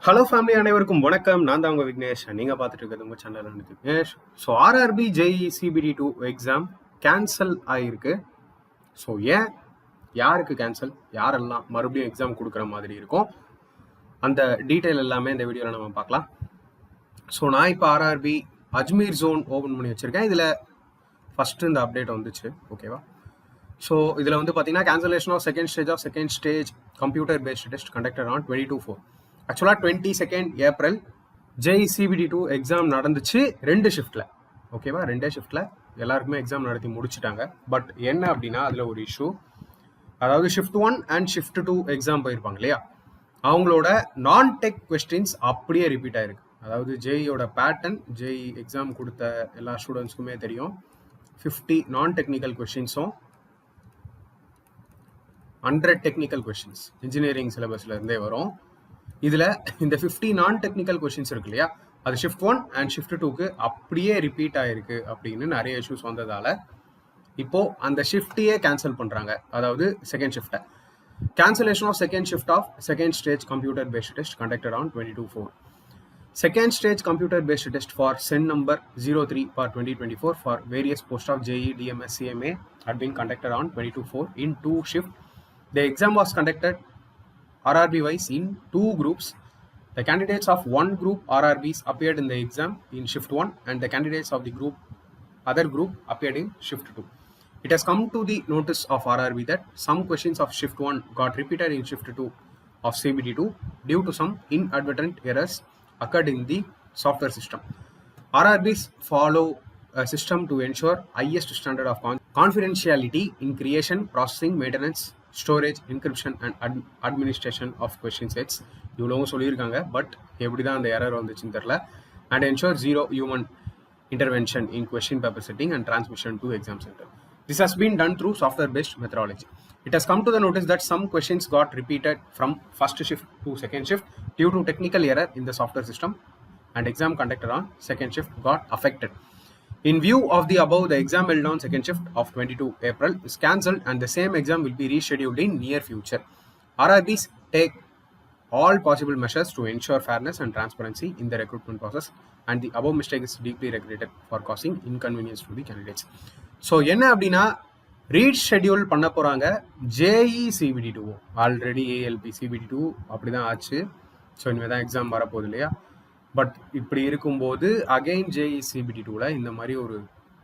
Hello family அனைவருக்கும் வணக்கம். நான் தான் உங்க விக்னேஷ். நீங்க பார்த்துட்டு இருக்கிறது உங்க channel Vignesh. So RRB JE CBT 2 exam cancel ஆகிருக்கு. ஸோ ஏன், யாருக்கு கேன்சல், யாரெல்லாம் மறுபடியும் எக்ஸாம் கொடுக்குற மாதிரி இருக்கும், அந்த டீட்டெயில் எல்லாமே இந்த வீடியோவில் நம்ம பார்க்கலாம். ஸோ நான் இப்போ ஆர்ஆர்பி அஜ்மீர் ஜோன் ஓப்பன் பண்ணி வச்சுருக்கேன். இதில் ஃபஸ்ட்டு இந்த அப்டேட் வந்துச்சு, ஓகேவா? ஸோ இதில் வந்து பார்த்தீங்கன்னா cancellation of second stage computer based test conducted on 22/4. ஆக்சுவலாக 22 ஏப்ரல் ஜேஇ சிபிடி 2 எக்ஸாம் நடந்துச்சு 2 ஷிஃப்ட்டில், ஓகேவா? 2 ஷிஃப்ட்டில் எல்லாருக்குமே எக்ஸாம் நடத்தி முடிச்சுட்டாங்க. பட் என்ன அப்படின்னா அதில் ஒரு இஷ்யூ, அதாவது ஷிஃப்ட் 1 அண்ட் ஷிஃப்ட் 2 எக்ஸாம் போயிருப்பாங்க இல்லையா, அவங்களோட நான் டெக் கொஸ்டின்ஸ் அப்படியே ரிப்பீட் ஆயிருக்கு. அதாவது ஜேஇயோட பேட்டர்ன் ஜேஇ எக்ஸாம் கொடுத்த எல்லா ஸ்டூடெண்ட்ஸ்க்குமே தெரியும். 50 நான் டெக்னிக்கல் கொஸ்டின்ஸும் 100 டெக்னிக்கல் கொஸ்டின்ஸ் இன்ஜினியரிங் சிலபஸ்ல இருந்தே வரும். இதில் இந்த 50 நான் டெக்னிக்கல் கொஸ்டின்ஸ் இருக்கு இல்லையா, அது ஷிஃப்ட் 1 அண்ட் ஷிஃப்ட் 2க்கு அப்படியே ரிப்பீட் ஆயிருக்கு அப்படின்னு நிறைய இஷ்யூஸ் வந்ததால இப்போ அந்த ஷிஃப்டையே கேன்சல் பண்ணுறாங்க. அதாவது second ஷிஃப்ட்டை cancellation of second shift of second stage computer based test conducted on 22/4. Second stage computer based test for SEN number 03 for 2024 for various posts of JEE DMS CMA had been conducted on 22/4 in 2 shifts. The exam was conducted RRB wise in 2 groups. The candidates of one group RRBs appeared in the exam in shift 1 and the candidates of the other group appeared in shift 2. It has come to the notice of RRB that some questions of shift 1 got repeated in shift 2 of CBD 2 due to some inadvertent errors occurred in the software system. RRBs follow a system to ensure highest standard of confidentiality in creation, processing, maintenance, storage, encryption and administration of question sets. இவ்வளவும் சொல்லியிருக்காங்க. But எப்படி தான் அந்த error வந்துச்சுன்னு தெரில. And ensure zero human intervention in question paper setting and transmission to exam center. This has been done through software based methodology. It has come to the notice that some questions got repeated from first shift to second shift due to technical error in the software system, and exam conducted on second shift got affected. In view of the above, the exam held on second shift of 22 April is cancelled and the same exam will be rescheduled in near future. RRBs take all possible measures to ensure fairness and transparency in the recruitment process, and the above mistake is deeply regretted for causing inconvenience to the candidates. So என்ன அப்படின்னா, reschedule பண்ண போகிறாங்க JE CBT 2. Already ALP CBT 2 அப்படி தான் ஆச்சு. So இனிமேல் தான் exam வரப்போகுது இல்லையா. பட் இப்படி இருக்கும்போது அகெயின் ஜேஇ சிபிடி 2ல் இந்த மாதிரி ஒரு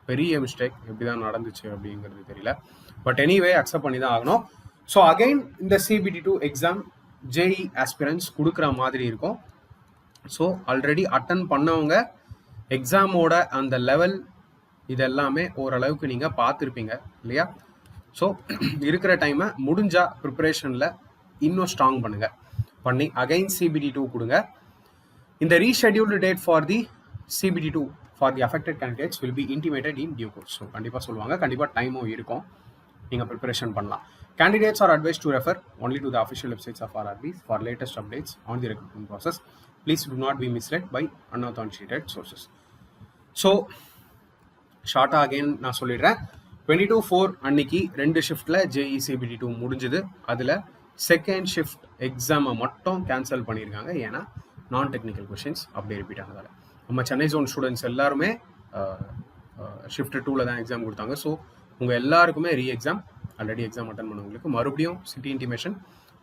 பெரிய மிஸ்டேக் எப்படி தான் நடந்துச்சு அப்படிங்கிறது தெரியல. பட் எனிவே அக்செப்ட் பண்ணி தான் ஆகணும். ஸோ அகெயின் இந்த சிபிடி 2 எக்ஸாம் ஜேஇ ஆஸ்பிரன்ஸ் கொடுக்குற மாதிரி இருக்கும். ஸோ ஆல்ரெடி அட்டன் பண்ணவங்க எக்ஸாமோட அந்த லெவல் இதெல்லாமே ஓரளவுக்கு நீங்கள் பார்த்துருப்பீங்க இல்லையா. ஸோ இருக்கிற டைமை முடிஞ்சால் ப்ரிப்பரேஷனில் இன்னும் ஸ்ட்ராங் பண்ணி அகைன் சிபிடி 2 கொடுங்க. இந்த rescheduled date for the CBT 2 for the affected candidates will be intimated in due course. So கண்டிப்பாக சொல்லுவாங்க, கண்டிப்பாக டைமும் இருக்கும், நீங்கள் ப்ரிப்பரேஷன் பண்ணலாம். Candidates are advised to refer only to the official websites of RRBs for latest updates on the recruitment process. Please do not be misled by unauthenticated sources. So, ஷார்ட்டாக again நான் சொல்லிடுறேன். 22/4 அன்னைக்கு 2 ஷிஃப்ட்டில் ஜேஇ சிபிடி 2 முடிஞ்சுது. அதில் second shift எக்ஸாமை மட்டும் cancel பண்ணியிருக்காங்க. ஏன்னா நான் டெக்னிக்கல் கொஷின்ஸ் அப்படியே ரிப்பீட் ஆனதால். நம்ம சென்னை ஜோன் ஸ்டூடெண்ட்ஸ் எல்லாருமே ஷிஃப்ட் 2ல் தான் எக்ஸாம் கொடுத்தாங்க. ஸோ உங்கள் எல்லாருக்குமே எக்ஸாம் ஆல்ரெடி எக்ஸாம் அட்டன் பண்ணவங்களுக்கு மறுபடியும் சிட்டி இன்டிமேஷன்,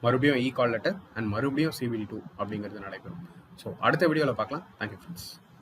மறுபடியும் கால் லெட்டர் அண்ட் மறுபடியும் சிபிடி 2 அப்படிங்கிறது நடைபெறும். ஸோ அடுத்த வீடியோவில் பார்க்கலாம். Thank you friends.